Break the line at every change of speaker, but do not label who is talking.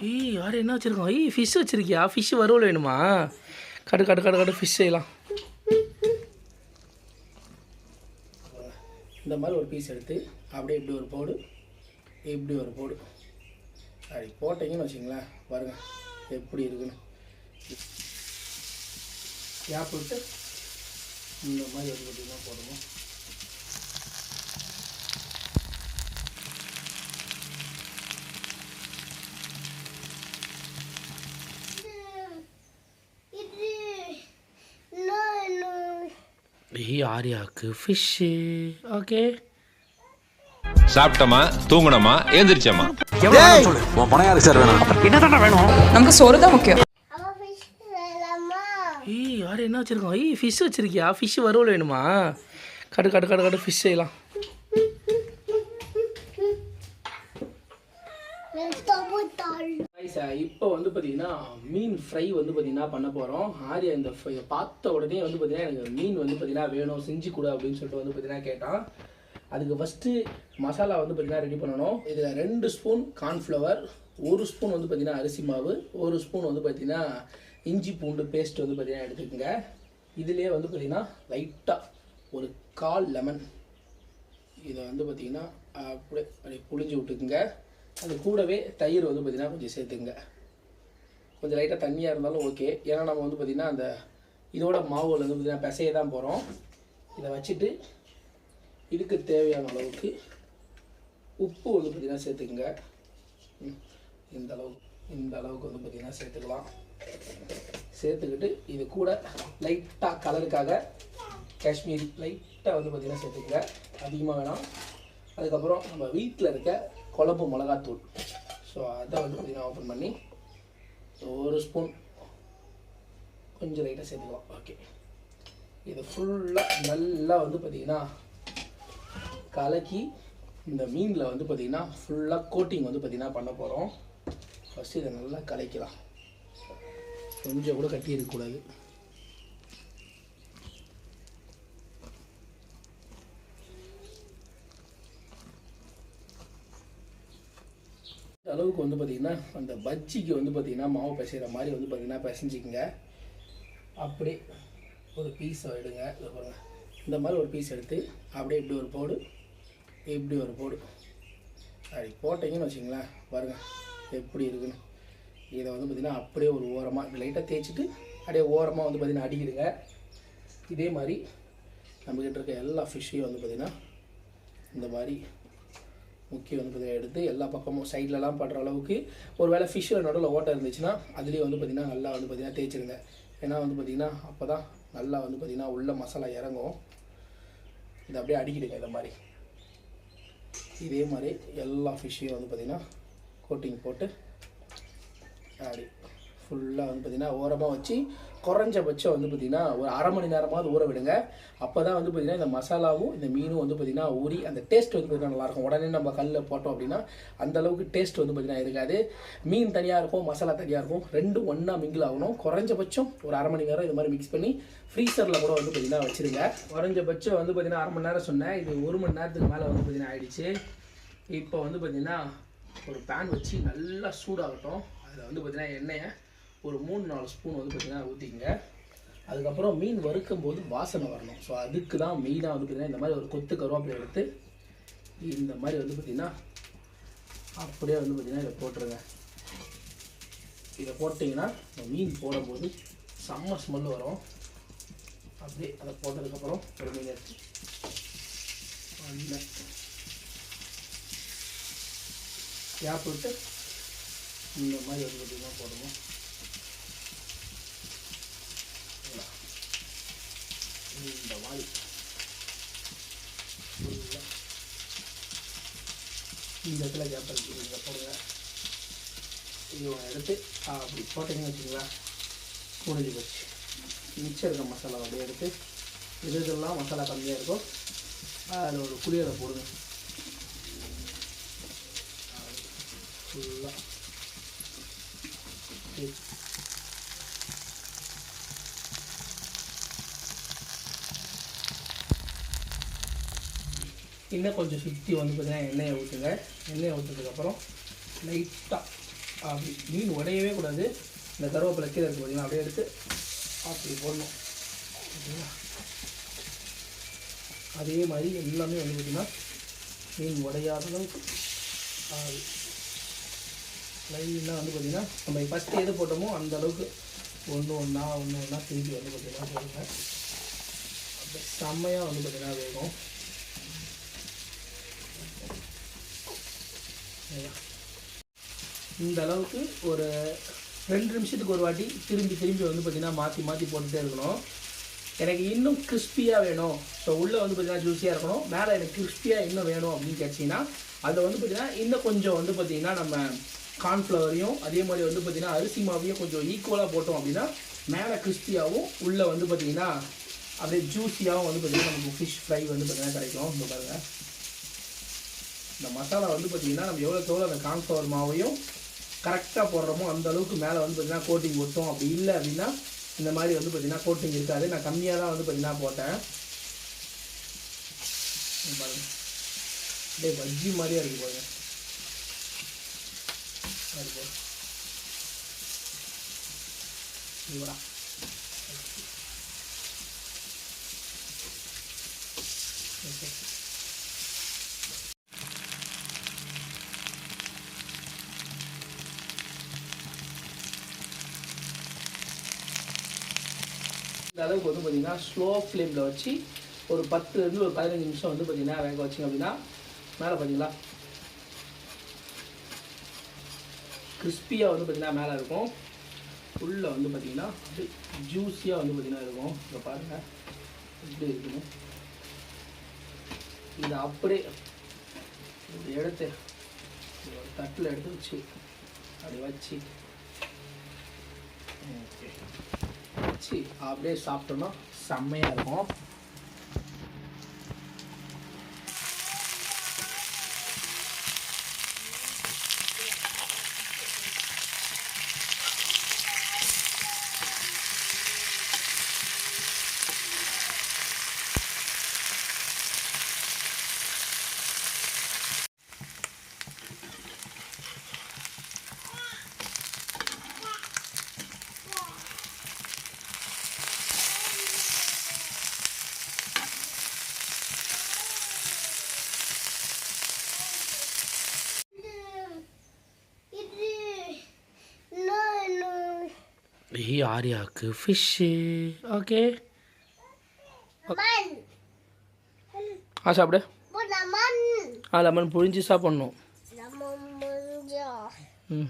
யார் என்ன வச்சுருக்கோம்? ஃபிஷ் வச்சுருக்கியா? ஃபிஷ் வறுவல் வேணுமா? கடு கடு கடு கடு ஃபிஷ் செய்யலாம். இந்த மாதிரி ஒரு பீஸ் எடுத்து அப்படியே இப்படி ஒரு போடு, இப்படி ஒரு போடு, அப்படி போட்டிங்கன்னு வச்சிங்களேன், பாருங்க எப்படி இருக்குன்னு. கேப் விட்டு இந்த மாதிரி வந்து பார்த்திங்கன்னா போடணும். ஆரியாவுக்கு ஃபிஷ்ஷு. ஓகே,
சாப்பிட்டமா, தூங்கணுமா, ஏந்திரிச்சமா.
பணம் யாருக்கு சார் வேணும்?
என்ன வேணும்? நமக்கு சோறு தான் முக்கியம்.
யார் என்ன வச்சுருக்கோம்? ஃபிஷ் வச்சுருக்கியா? ஃபிஷ் வறுவல் வேணுமா? கடு கடு கடு கடு ஃபிஷ் செய்யலாம். இப்போ வந்து பார்த்தீங்கன்னா மீன் ஃப்ரை வந்து பார்த்தீங்கன்னா பண்ண போகிறோம். ஆரியா இந்த பார்த்த உடனே வந்து பார்த்தீங்கன்னா எனக்கு மீன் வந்து பார்த்தீங்கன்னா வேணும், செஞ்சு கொடு அப்படின்னு சொல்லிட்டு வந்து பார்த்தீங்கன்னா கேட்டான். அதுக்கு ஃபஸ்ட்டு மசாலா வந்து பார்த்தீங்கன்னா ரெடி பண்ணணும். இதில் 2 ஸ்பூன் கார்ன்ஃப்ளவர், 1 ஸ்பூன் வந்து பார்த்தீங்கன்னா அரிசி மாவு, 1 ஸ்பூன் வந்து பார்த்தீங்கன்னா இஞ்சி பூண்டு பேஸ்ட் வந்து பார்த்தீங்கன்னா எடுத்துக்கோங்க. இதுலேயே வந்து பார்த்தீங்கன்னா லைட்டாக ஒரு 1/4 லெமன் இதை வந்து பார்த்தீங்கன்னா அப்படியே புளிஞ்சு விட்டுக்குங்க. அது கூடவே தயிர் வந்து பார்த்திங்கன்னா கொஞ்சம் சேர்த்துங்க. கொஞ்சம் லைட்டாக தண்ணியாக இருந்தாலும் ஓகே, ஏன்னா நம்ம வந்து பார்த்திங்கன்னா அந்த இதோட மாவில் வந்து பார்த்திங்கன்னா பிசைய தான் போகிறோம். இதை வச்சுட்டு இதுக்கு தேவையான அளவுக்கு உப்பு வந்து பார்த்திங்கன்னா சேர்த்துக்குங்க. இந்த அளவுக்கு வந்து பார்த்திங்கன்னா சேர்த்துக்கலாம். சேர்த்துக்கிட்டு இது கூட லைட்டாக கலருக்காக காஷ்மீரி லைட்டாக வந்து பார்த்திங்கன்னா சேர்த்துக்குங்க, அதிகமாக வேணாம். அதுக்கப்புறம் நம்ம வீட்டில் இருக்க குழம்பு மிளகாத்தூள், ஸோ அதை வந்து பார்த்திங்கன்னா ஓப்பன் பண்ணி 1 ஸ்பூன் கொஞ்சம் லைட்டாக சேர்த்துக்கலாம். ஓகே, இதை ஃபுல்லாக நல்லா வந்து பார்த்திங்கன்னா கலக்கி இந்த மீனில் வந்து பார்த்திங்கன்னா ஃபுல்லாக கோட்டிங் வந்து பார்த்திங்கன்னா பண்ண போகிறோம். ஃபஸ்ட்டு இதை நல்லா கலக்கலாம், கொஞ்சம் கூட கட்டி இருக்கக்கூடாது. அளவுக்கு வந்து பார்த்திங்கன்னா அந்த பஜ்ஜிக்கு வந்து பார்த்திங்கன்னா மாவு பிசைகிற மாதிரி வந்து பார்த்திங்கன்னா பிசைஞ்சிக்கங்க. அப்படியே ஒரு பீஸ் எடுங்க, இந்த மாதிரி ஒரு பீஸ் எடுத்து அப்படியே இப்படி ஒரு போடு, இப்படி ஒரு போடு, அப்படி போட்டிங்கன்னு வச்சிங்களேன், பாருங்கள் எப்படி இருக்குன்னு. இதை வந்து பார்த்திங்கன்னா அப்படியே ஒரு ஓரமாக இப்படி லைட்டாக தேய்ச்சிட்டு அப்படியே ஓரமாக வந்து பார்த்திங்கன்னா அடிக்கிடுங்க. இதே மாதிரி நம்மக்கிட்ட இருக்க எல்லா ஃபிஷ்ஷையும் வந்து பார்த்திங்கன்னா இந்த மாதிரி முக்கிய வந்து பார்த்திங்கன்னா எடுத்து எல்லா பக்கமும் சைட்லலாம் படுற அளவுக்கு, ஒரு வேளை ஃபிஷ்ஷில் நடுவில் ஓட்டை இருந்துச்சுன்னா அதுலேயே வந்து பார்த்திங்கன்னா நல்லா வந்து பார்த்திங்கன்னா தேய்ச்சிருங்க. ஏன்னா வந்து பார்த்திங்கன்னா அப்போ தான் நல்லா வந்து பார்த்திங்கன்னா உள்ள மசாலா இறங்கும். இதை அப்படியே அடிக்கிடுங்க. இந்த மாதிரி இதே மாதிரி எல்லா ஃபிஷ்ஷையும் வந்து பார்த்திங்கன்னா கோட்டிங் போட்டு அப்படி ஃபுல்லாக வந்து பார்த்திங்கன்னா ஓரமாக வச்சு குறைஞ்சபட்சம் வந்து பார்த்திங்கன்னா ஒரு 1/2 மணி நேரமாவது ஊற விடுங்க. அப்போ தான் வந்து பார்த்திங்கன்னா இந்த மசாலாவும் இந்த மீனும் வந்து பார்த்திங்கன்னா ஊறி அந்த டேஸ்ட் வந்து பார்த்திங்கன்னா நல்லாயிருக்கும். உடனே நம்ம கல்லில் போட்டோம் அப்படின்னா அந்தளவுக்கு டேஸ்ட் வந்து பார்த்திங்கன்னா இருக்காது. மீன் தனியாக இருக்கும், மசாலா தனியாக இருக்கும், ரெண்டும் ஒன்றா மிங்கிள் ஆகணும். குறைஞ்சபட்சம் ஒரு 1/2 மணி நேரம் இது மாதிரி மிக்ஸ் பண்ணி ஃப்ரீசரில் கூட வந்து பார்த்திங்கன்னா வச்சுருங்க. குறைஞ்சபட்சம் வந்து பார்த்திங்கன்னா 1/2 மணி நேரம் சொன்னேன், இது 1 மணி நேரத்துக்கு மேலே வந்து பார்த்திங்கன்னா ஆகிடுச்சு. இப்போ வந்து பார்த்திங்கன்னா ஒரு பேன் வச்சு நல்லா சூடாகட்டும். அதில் வந்து பார்த்திங்கன்னா எண்ணெயை ஒரு 3-4 ஸ்பூன் வந்து பார்த்திங்கன்னா ஊற்றிக்கங்க. அதுக்கப்புறம் மீன் வறுக்கும் போது வாசனை வரணும். ஸோ அதுக்கு தான் மெயினாக வந்து பார்த்திங்கன்னா இந்த மாதிரி ஒரு கொத்து கருவேப்பிலை எடுத்து இந்த மாதிரி வந்து பார்த்திங்கன்னா அப்படியே வந்து பார்த்திங்கன்னா இதை போட்டுருங்க. இதை போட்டிங்கன்னா இந்த மீன் போடும்போது செம்ம ஸ்மெல் வரும். அப்படியே அதை போட்டதுக்கப்புறம் ஒரு மீன் எடுத்து கேப் விட்டு இந்த மாதிரி வந்து பார்த்திங்கன்னா போடணும். இந்த மாதிரி ஃபுல்லாக இந்த இடத்துல கேப் இதை போடுங்க. இது எடுத்து அப்படி போட்டிங்கன்னு வச்சுங்களேன், முடிஞ்சு போச்சு. மிச்சம் இருக்க மசாலா அப்படியே எடுத்து இதெல்லாம் மசாலா கம்மியாக இருக்கும் அதில் ஒரு புளியோட போடுங்க. ஃபுல்லாக இன்னும் கொஞ்சம் சுற்றி வந்து பார்த்திங்கன்னா எண்ணெயை ஊற்றுங்க. எண்ணெயை ஊற்றுறதுக்கப்புறம் லைட்டாக அப்படி மீன் உடையவே கூடாது. இந்த கருவேப்பிலை கீழே இருக்குது பார்த்தீங்கன்னா அப்படியே எடுத்து அப்படி போடணும். ஓகேங்களா? அதே மாதிரி எல்லாமே வந்து பார்த்திங்கன்னா மீன் உடையாத அளவுக்கு லைனாக வந்து பார்த்திங்கன்னா நம்ம ஃபஸ்ட்டு எது போட்டோமோ அந்த அளவுக்கு ஒன்று ஒன்றா திருப்பி வந்து பார்த்திங்கன்னா போடுங்க. அப்படி செம்மையாக வந்து பார்த்திங்கன்னா வேகும். இந்த அளவுக்கு ஒரு 2 நிமிஷத்துக்கு ஒரு வாட்டி திரும்பி வந்து பார்த்திங்கன்னா மாற்றி போட்டுகிட்டே இருக்கணும். எனக்கு இன்னும் கிறிஸ்பியாக வேணும், ஸோ உள்ளே வந்து பார்த்திங்கன்னா ஜூஸியாக இருக்கணும், மேலே எனக்கு கிறிஸ்பியாக இன்னும் வேணும் அப்படின்னு கேட்டிங்கன்னா அதை வந்து பார்த்திங்கன்னா இன்னும் கொஞ்சம் வந்து பார்த்திங்கன்னா நம்ம கார்ன்ஃப்ளவரையும் அதே மாதிரி வந்து பார்த்திங்கன்னா அரிசி மாவையும் கொஞ்சம் ஈக்குவலாக போட்டோம் அப்படின்னா மேலே கிறிஸ்பியாகவும் உள்ளே வந்து பார்த்திங்கன்னா அப்படியே ஜூஸியாகவும் வந்து பார்த்திங்கன்னா நமக்கு ஃபிஷ் ஃப்ரை வந்து பார்த்திங்கன்னா கிடைக்கும். இந்த பாருங்கள், இந்த மசாலா வந்து பார்த்திங்கன்னா நம்ம எவ்வளோ அந்த கார்ன்ஃப்ளவர் மாவையும் கரெக்டாக போடுறோமோ அந்த அளவுக்கு மேலே வந்து பார்த்திங்கன்னா கோட்டிங் போட்டோம். அப்படி இல்லை அப்படின்னா இந்த மாதிரி வந்து பார்த்திங்கன்னா கோட்டிங் இருக்காது. நான் கம்மியாக தான் வந்து பார்த்திங்கன்னா போட்டேன். பாருங்கள், அப்படியே பஜ்ஜி மாதிரியே இருக்குது பாருங்கள். அது போல் இவரா ஓகே. இந்த அளவுக்கு வந்து பார்த்திங்கன்னா ஸ்லோ ஃப்ளேமில் வச்சு ஒரு 10 to 15 நிமிஷம் வந்து பார்த்திங்கன்னா வேக வச்சிங்க அப்படின்னா மேலே பார்த்தீங்களா கிறிஸ்பியாக வந்து பார்த்திங்கன்னா மேலே இருக்கும். உள்ளே வந்து பார்த்திங்கன்னா அப்படி ஜூஸியாக வந்து பார்த்திங்கன்னா இருக்கும். இதை பாருங்கள் இப்படி இருக்கணும். இதை அப்படியே இப்படி எடுத்து ஒரு தட்டில் எடுத்து வச்சு அப்படி வச்சு அப்படியே சாப்பிட்டோம்னா செம்மையாக இருக்கும். ஆரியாவுக்கு ஃபிஷ்ஷு ஓகே. சாப்பிடு. லெமன் புழிஞ்சு சாப்பிட்ணும். ம்